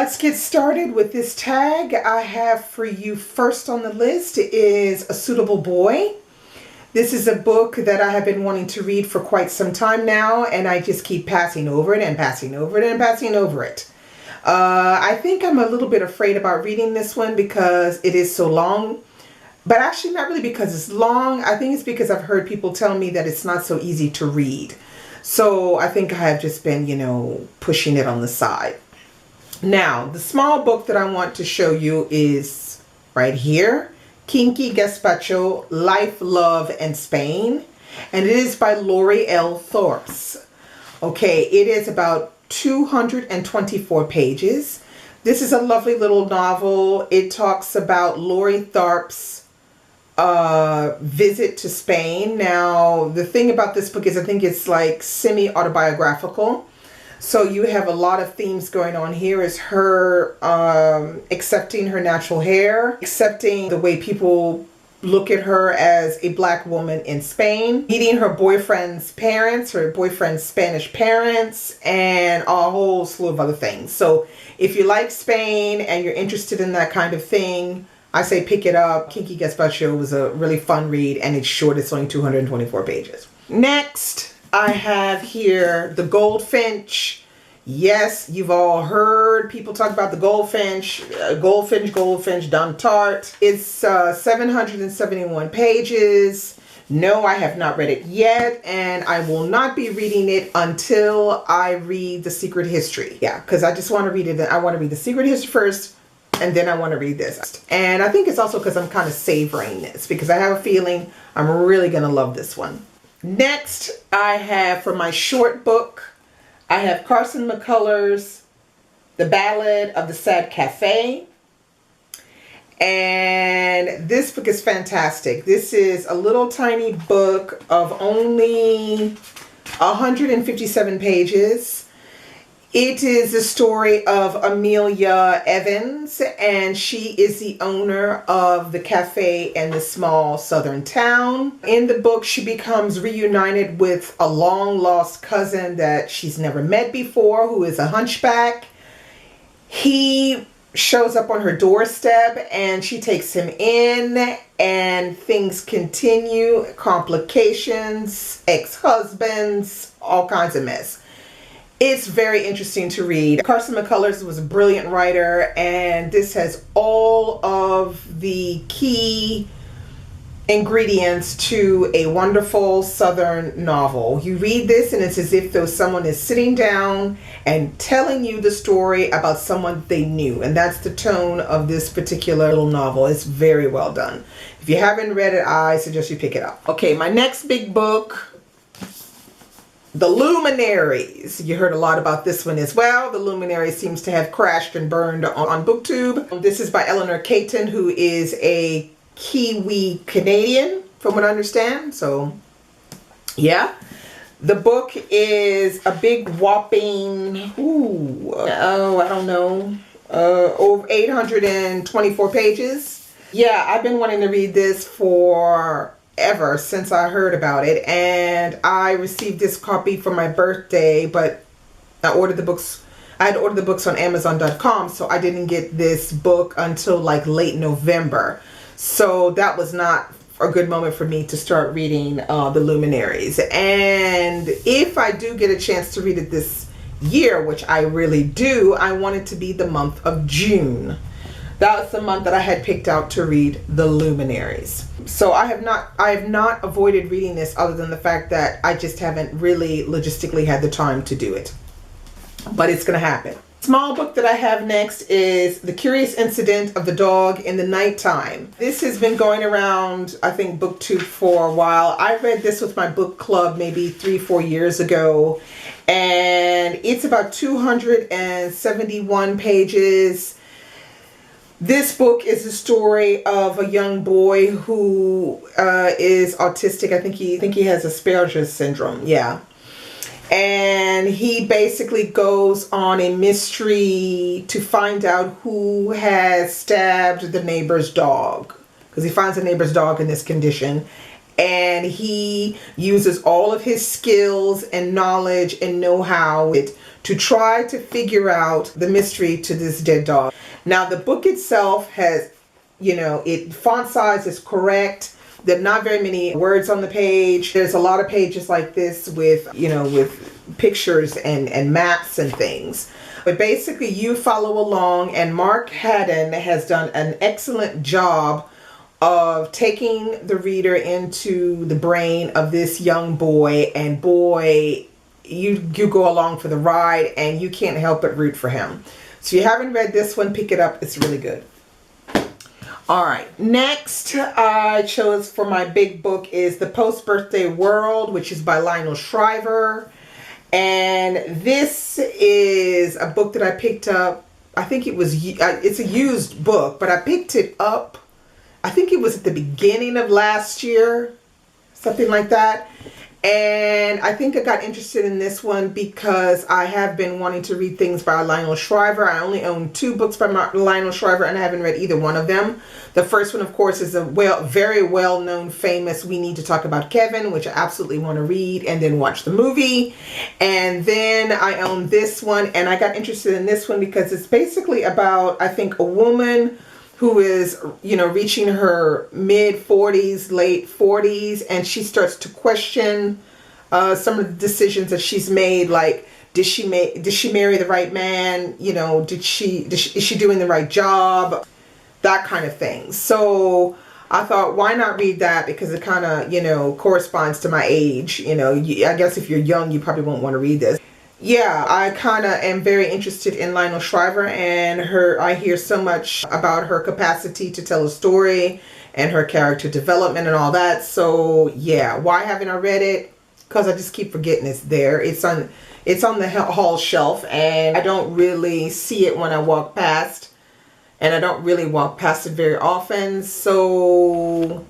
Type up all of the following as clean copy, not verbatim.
Let's get started with this tag. I have for you first on the list is A Suitable Boy. This is a book that I have been wanting to read for quite some time now, and I just keep passing over it and passing over it and passing over it. I think I'm a little bit afraid about reading this one because it is so long, but actually not really because it's long. I think it's because I've heard people tell me that it's not so easy to read. So I think I have just been, pushing it on the side. Now, the small book that I want to show you is right here. Kinky Gazpacho, Life, Love, and Spain. And it is by Lori L. Thorpes. Okay, it is about 224 pages. This is a lovely little novel. It talks about Lori Thorpes' visit to Spain. Now, the thing about this book is I think it's like semi-autobiographical. So you have a lot of themes going on here. Is her accepting her natural hair, accepting the way people look at her as a black woman in Spain, meeting her boyfriend's parents, her boyfriend's Spanish parents, and a whole slew of other things. So if you like Spain and you're interested in that kind of thing, I say pick it up. Kinky Gazpacho was a really fun read, and it's short. It's only 224 pages. Next, I have here The Goldfinch. Yes, you've all heard people talk about the Goldfinch. Goldfinch done tart. It's 771 pages. No, I have not read it yet, and I will not be reading it until I read The Secret History. Yeah, because I just want to read it. I want to read The Secret History first, and then I want to read this. And I think it's also because I'm kind of savoring this, because I have a feeling I'm really going to love this one. Next, I have for my short book, I have Carson McCullers' The Ballad of the Sad Cafe. And this book is fantastic. This is a little tiny book of only 157 pages. It is the story of Amelia Evans, and she is the owner of the cafe in the small southern town. In the book, she becomes reunited with a long-lost cousin that she's never met before, who is a hunchback. He shows up on her doorstep, and she takes him in, and things continue. Complications, ex-husbands, all kinds of mess. It's very interesting to read. Carson McCullers was a brilliant writer, and this has all of the key ingredients to a wonderful Southern novel. You read this and it's as if though someone is sitting down and telling you the story about someone they knew, and that's the tone of this particular little novel. It's very well done. If you haven't read it, I suggest you pick it up. Okay, my next big book, The Luminaries. You heard a lot about this one as well. The Luminaries seems to have crashed and burned on BookTube. This is by Eleanor Caton, who is a Kiwi Canadian, from what I understand. So, yeah. The book is a big whopping, over 824 pages. Yeah, I've been wanting to read this for ever since I heard about it, and I received this copy for my birthday, but I had ordered the books on Amazon.com, so I didn't get this book until like late November. So that was not a good moment for me to start reading The Luminaries. And if I do get a chance to read it this year, which I really do, I want it to be the month of June. That's the month that I had picked out to read The Luminaries. So I have not avoided reading this, other than the fact that I just haven't really logistically had the time to do it. But it's going to happen. Small book that I have next is The Curious Incident of the Dog in the Nighttime. This has been going around, I think, BookTube for a while. I read this with my book club maybe 3-4 years ago, and it's about 271 pages. This book is the story of a young boy who is autistic. I think he has Asperger's syndrome. Yeah. And he basically goes on a mystery to find out who has stabbed the neighbor's dog, because he finds the neighbor's dog in this condition. And he uses all of his skills and knowledge and know-how to try to figure out the mystery to this dead dog. Now, the book itself has, font size is correct. There are not very many words on the page. There's a lot of pages like this with, with pictures and maps and things. But basically, you follow along, and Mark Haddon has done an excellent job of taking the reader into the brain of this young boy, and boy, you go along for the ride, and you can't help but root for him. So if you haven't read this one, pick it up. It's really good. All right, next I chose for my big book is The Post-Birthday World, which is by Lionel Shriver. And this is a book that I picked up. I think it's a used book, but I picked it up. I think it was at the beginning of last year, something like that. And I think I got interested in this one because I have been wanting to read things by Lionel Shriver. I only own 2 books by Lionel Shriver, and I haven't read either one of them. The first one, of course, is a very well-known, famous We Need to Talk About Kevin, which I absolutely want to read and then watch the movie. And then I own this one, and I got interested in this one because it's basically about, I think, a woman who is, reaching her mid-40s, late 40s, and she starts to question some of the decisions that she's made. Like, did she marry the right man? Is she doing the right job? That kind of thing. So I thought, why not read that? Because it kind of, corresponds to my age. I guess if you're young, you probably won't want to read this. Yeah, I kind of am very interested in Lionel Shriver and I hear so much about her capacity to tell a story and her character development and all that. So yeah, why haven't I read it? Because I just keep forgetting it's there. It's on the hall shelf, and I don't really see it when I walk past, and I don't really walk past it very often. So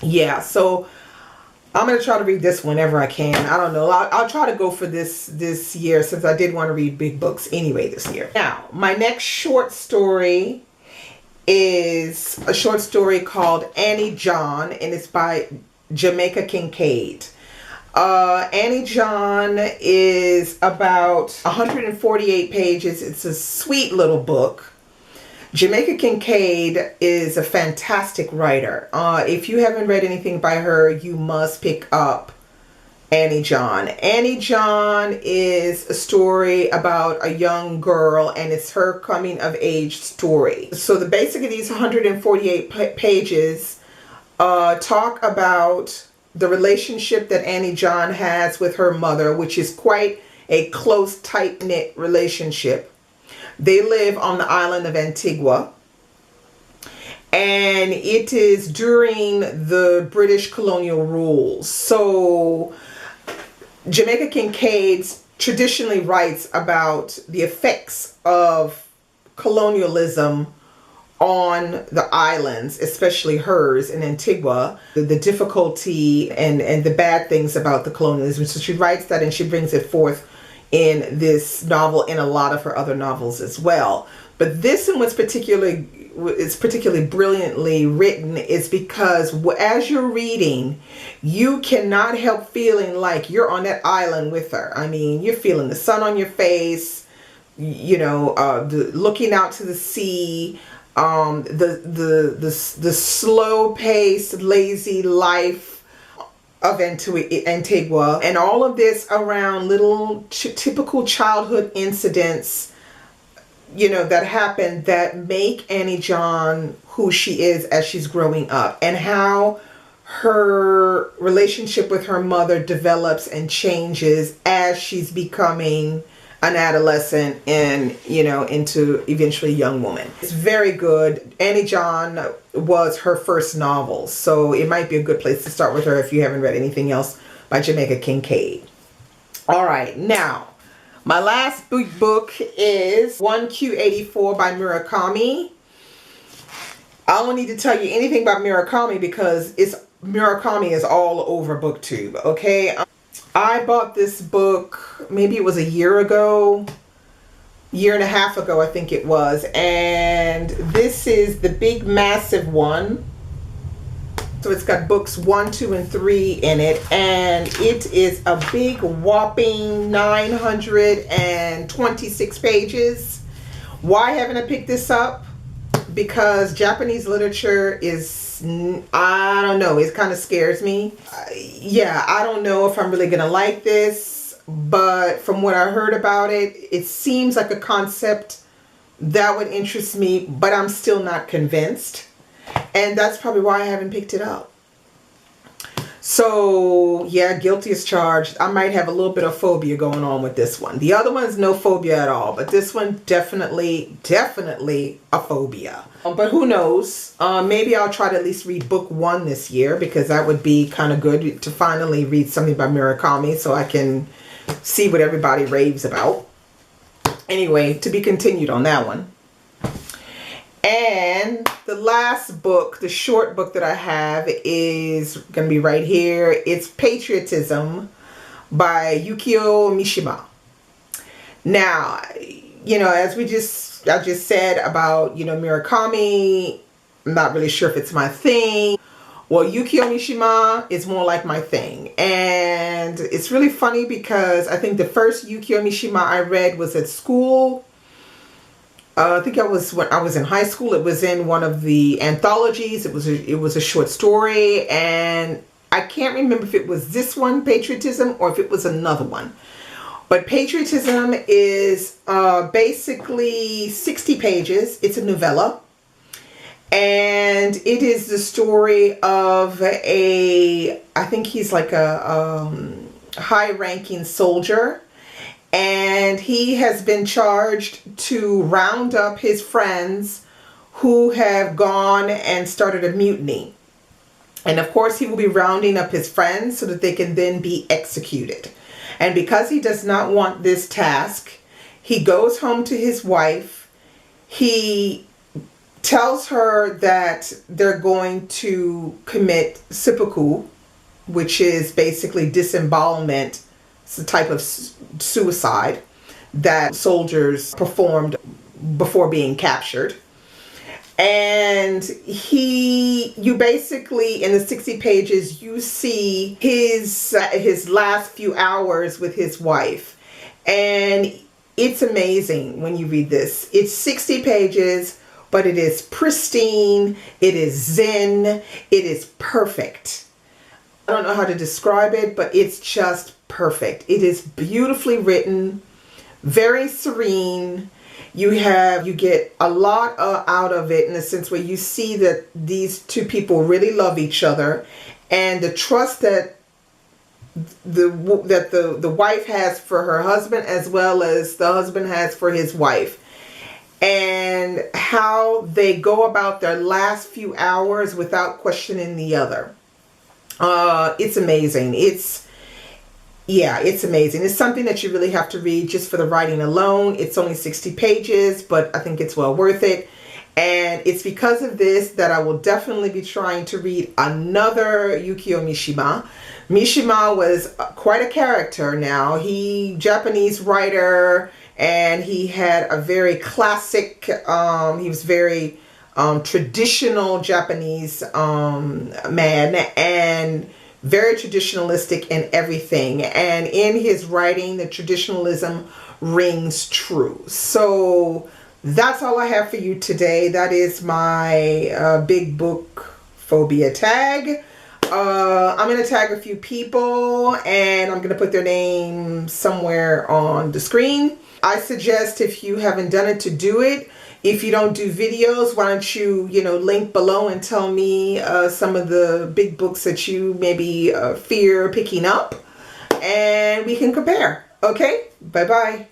yeah, so I'm going to try to read this whenever I can. I don't know. I'll try to go for this year, since I did want to read big books anyway this year. Now, my next short story is a short story called Annie John, and it's by Jamaica Kincaid. Annie John is about 148 pages. It's a sweet little book. Jamaica Kincaid is a fantastic writer. If you haven't read anything by her, you must pick up Annie John. Annie John is a story about a young girl, and it's her coming of age story. So basically these 148 pages talk about the relationship that Annie John has with her mother, which is quite a close, tight-knit relationship. They live on the island of Antigua, and it is during the British colonial rules. So Jamaica Kincaid traditionally writes about the effects of colonialism on the islands, especially hers in Antigua, the difficulty and the bad things about the colonialism. So she writes that, and she brings it forth in this novel, in a lot of her other novels as well. But this one was particularly brilliantly written, is because as you're reading, you cannot help feeling like you're on that island with her. I mean, you're feeling the sun on your face, looking out to the sea, the slow paced, lazy life of Antigua, and all of this around little typical childhood incidents, that happen that make Annie John who she is as she's growing up, and how her relationship with her mother develops and changes as she's becoming an adolescent and, into eventually a young woman. It's very good. Annie John was her first novel, so it might be a good place to start with her if you haven't read anything else by Jamaica Kincaid. All right, now, my last book is 1Q84 by Murakami. I don't need to tell you anything about Murakami because Murakami is all over BookTube, okay? I bought this book, maybe it was a year and a half ago, I think it was. And this is the big, massive one. So it's got books 1, 2, and 3 in it, and it is a big whopping 926 pages. Why haven't I picked this up? Because Japanese literature is, I don't know, it kind of scares me. Yeah, I don't know if I'm really gonna like this, but from what I heard about it, it seems like a concept that would interest me, but I'm still not convinced. And that's probably why I haven't picked it up. So yeah, guilty as charged. I might have a little bit of phobia going on with this one. The other one's no phobia at all, but this one definitely a phobia. But who knows? Maybe I'll try to at least read book 1 this year, because that would be kind of good to finally read something by Murakami so I can see what everybody raves about. Anyway, to be continued on that one. And the last book, the short book that I have, is going to be right here. It's Patriotism by Yukio Mishima. Now, you know, as I just said about, you know, Murakami, I'm not really sure if it's my thing. Well, Yukio Mishima is more like my thing. And it's really funny because I think the first Yukio Mishima I read was at school. I think when I was in high school. It was in one of the anthologies. It was a short story, and I can't remember if it was this one, Patriotism, or if it was another one. But Patriotism is basically 60 pages. It's a novella. And it is the story of I think he's like a high-ranking soldier. And he has been charged to round up his friends who have gone and started a mutiny. And of course, he will be rounding up his friends so that they can then be executed. And because he does not want this task, he goes home to his wife. He tells her that they're going to commit seppuku, which is basically disembowelment. It's a type of suicide that soldiers performed before being captured. And you basically, in the 60 pages, you see his last few hours with his wife. And it's amazing when you read this. It's 60 pages, but it is pristine, it is zen, it is perfect. I don't know how to describe it, but it's just perfect. It is beautifully written, very serene. You get a lot out of it in the sense where you see that these two people really love each other, and the trust that the wife has for her husband, as well as the husband has for his wife, and how they go about their last few hours without questioning the other. It's amazing. It's amazing. It's something that you really have to read just for the writing alone. It's only 60 pages, but I think it's well worth it. And it's because of this that I will definitely be trying to read another Yukio Mishima. Mishima was quite a character now. Japanese writer, and he had a very classic, he was very traditional Japanese man, and very traditionalistic in everything. And in his writing, the traditionalism rings true. So that's all I have for you today. That is my big book phobia tag. I'm going to tag a few people, and I'm going to put their name somewhere on the screen. I suggest, if you haven't done it, to do it. If you don't do videos, why don't you, link below and tell me some of the big books that you maybe fear picking up, and we can compare. Okay? Bye-bye.